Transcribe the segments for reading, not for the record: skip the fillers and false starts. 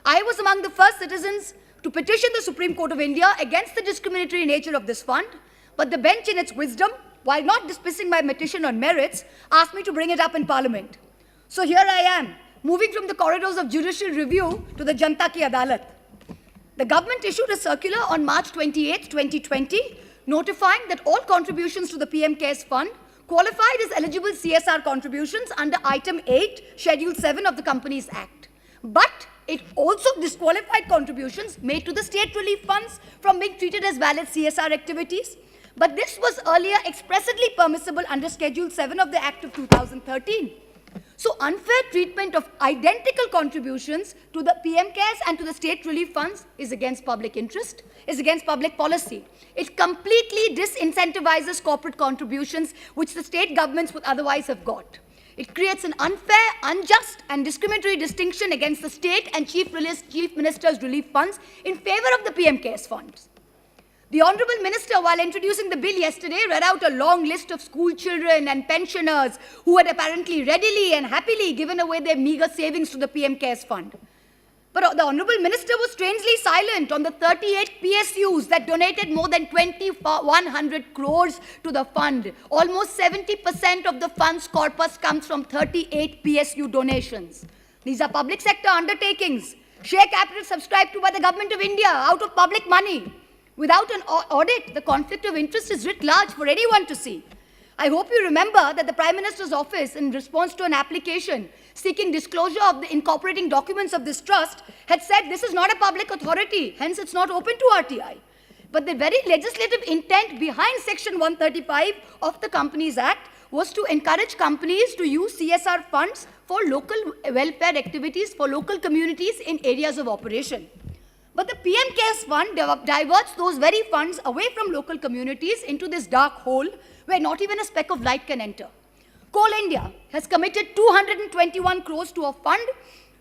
I was among the first citizens to petition the Supreme Court of India against the discriminatory nature of this fund, but the bench in its wisdom, while not dismissing my petition on merits, asked me to bring it up in Parliament. So here I am, moving from the corridors of judicial review to the Janta Ki Adalat. The government issued a circular on March 28, 2020, notifying that all contributions to the PM CARES Fund qualified as eligible CSR contributions under Item 8, Schedule 7 of the Companies Act. But it also disqualified contributions made to the state relief funds from being treated as valid CSR activities. But this was earlier expressly permissible under Schedule 7 of the Act of 2013. So unfair treatment of identical contributions to the PM CARES and to the state relief funds is against public interest, is against public policy. It completely disincentivizes corporate contributions which the state governments would otherwise have got. It creates an unfair, unjust and discriminatory distinction against the state and chief ministers' relief funds in favor of the PM CARES funds. The Honourable Minister, while introducing the bill yesterday, read out a long list of school children and pensioners who had apparently readily and happily given away their meagre savings to the PM CARES Fund. But the Honourable Minister was strangely silent on the 38 PSUs that donated more than 2,100 crores to the fund. Almost 70% of the fund's corpus comes from 38 PSU donations. These are public sector undertakings, share capital subscribed to by the Government of India out of public money. Without an audit, the conflict of interest is writ large for anyone to see. I hope you remember that the Prime Minister's office, in response to an application seeking disclosure of the incorporating documents of this trust, had said this is not a public authority, hence it's not open to RTI. But the very legislative intent behind Section 135 of the Companies Act was to encourage companies to use CSR funds for local welfare activities for local communities in areas of operation. But the PM CARES Fund diverts those very funds away from local communities into this dark hole where not even a speck of light can enter. Coal India has committed 221 crores to a fund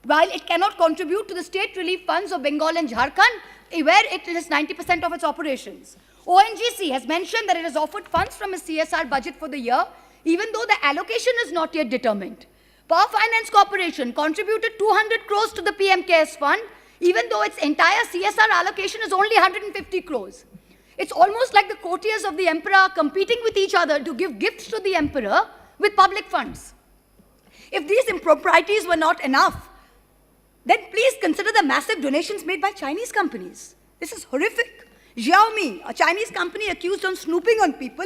while it cannot contribute to the state relief funds of Bengal and Jharkhand, where it is 90% of its operations. ONGC has mentioned that it has offered funds from its CSR budget for the year, even though the allocation is not yet determined. Power Finance Corporation contributed 200 crores to the PM CARES Fund, even though its entire CSR allocation is only 150 crores. It's almost like the courtiers of the emperor competing with each other to give gifts to the emperor with public funds. If these improprieties were not enough, then please consider the massive donations made by Chinese companies. This is horrific. Xiaomi, a Chinese company accused of snooping on people,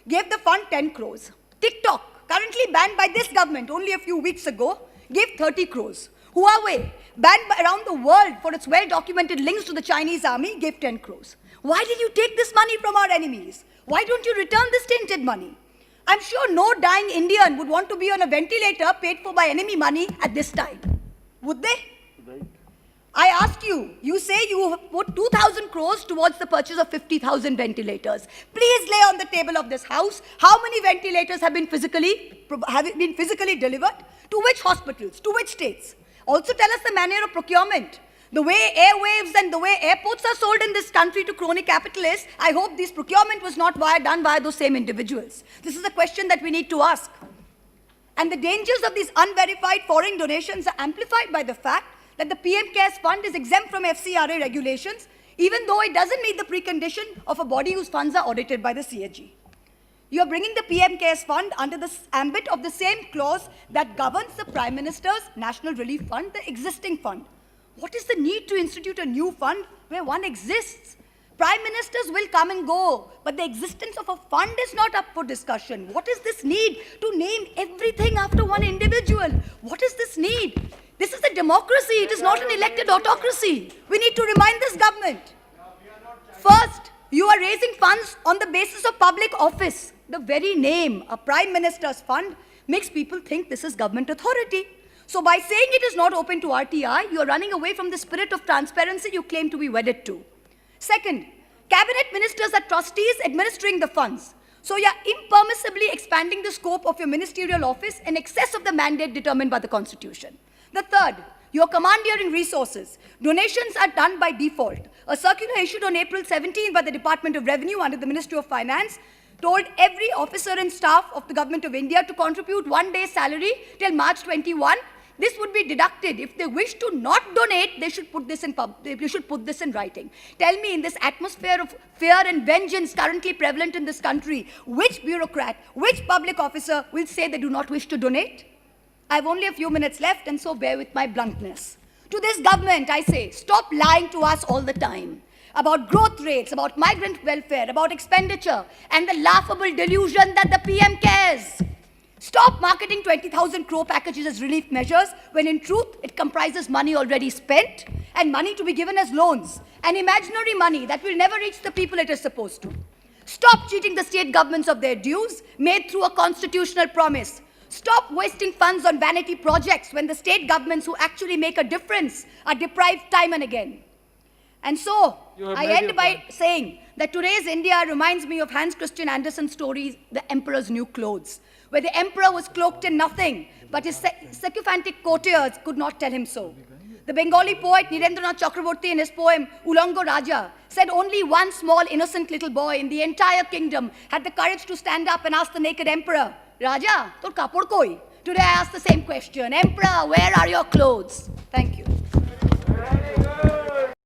gave the fund 10 crores. TikTok, currently banned by this government only a few weeks ago, gave 30 crores. Huawei, banned around the world for its well-documented links to the Chinese army, gave 10 crores. Why did you take this money from our enemies? Why don't you return this tainted money? I'm sure no dying Indian would want to be on a ventilator paid for by enemy money at this time. Would they? Right. I ask you, you say you have put 2,000 crores towards the purchase of 50,000 ventilators. Please lay on the table of this house how many ventilators have been physically delivered, to which hospitals, to which states. Also tell us the manner of procurement. The way airwaves and the way airports are sold in this country to crony capitalists, I hope this procurement was not done by those same individuals. This is a question that we need to ask. And the dangers of these unverified foreign donations are amplified by the fact that the PM CARES Fund is exempt from FCRA regulations, even though it doesn't meet the precondition of a body whose funds are audited by the CAG. You are bringing the PM CARES Fund under the ambit of the same clause that governs the Prime Minister's National Relief Fund, the existing fund. What is the need to institute a new fund where one exists? Prime Ministers will come and go, but the existence of a fund is not up for discussion. What is this need to name everything after one individual? What is this need? This is a democracy. It is not an elected autocracy. We need to remind this government. First, you are raising funds on the basis of public office. The very name, a Prime Minister's fund, makes people think this is government authority. So by saying it is not open to RTI, you are running away from the spirit of transparency you claim to be wedded to. Second, cabinet ministers are trustees administering the funds. So you are impermissibly expanding the scope of your ministerial office in excess of the mandate determined by the Constitution. The third, you are commandeering resources. Donations are done by default. A circular issued on April 17 by the Department of Revenue under the Ministry of Finance told every officer and staff of the Government of India to contribute 1 day's salary till March 21, this would be deducted. If they wish to not donate, they should put this in writing. Tell me, in this atmosphere of fear and vengeance currently prevalent in this country, which bureaucrat, which public officer will say they do not wish to donate? I have only a few minutes left, and so bear with my bluntness. To this government, I say, stop lying to us all the time about growth rates, about migrant welfare, about expenditure, and the laughable delusion that the PM cares. Stop marketing 20,000 crore packages as relief measures when in truth it comprises money already spent and money to be given as loans, and imaginary money that will never reach the people it is supposed to. Stop cheating the state governments of their dues made through a constitutional promise. Stop wasting funds on vanity projects when the state governments who actually make a difference are deprived time and again. And so, I end by saying that today's India reminds me of Hans Christian Andersen's story, The Emperor's New Clothes, where the emperor was cloaked in nothing, but his sycophantic courtiers could not tell him so. The Bengali poet Narendra Chakraborty, in his poem Ulango Raja, said only one small innocent little boy in the entire kingdom had the courage to stand up and ask the naked emperor, Raja, tor kapor koi? Today I ask the same question, Emperor, where are your clothes? Thank you.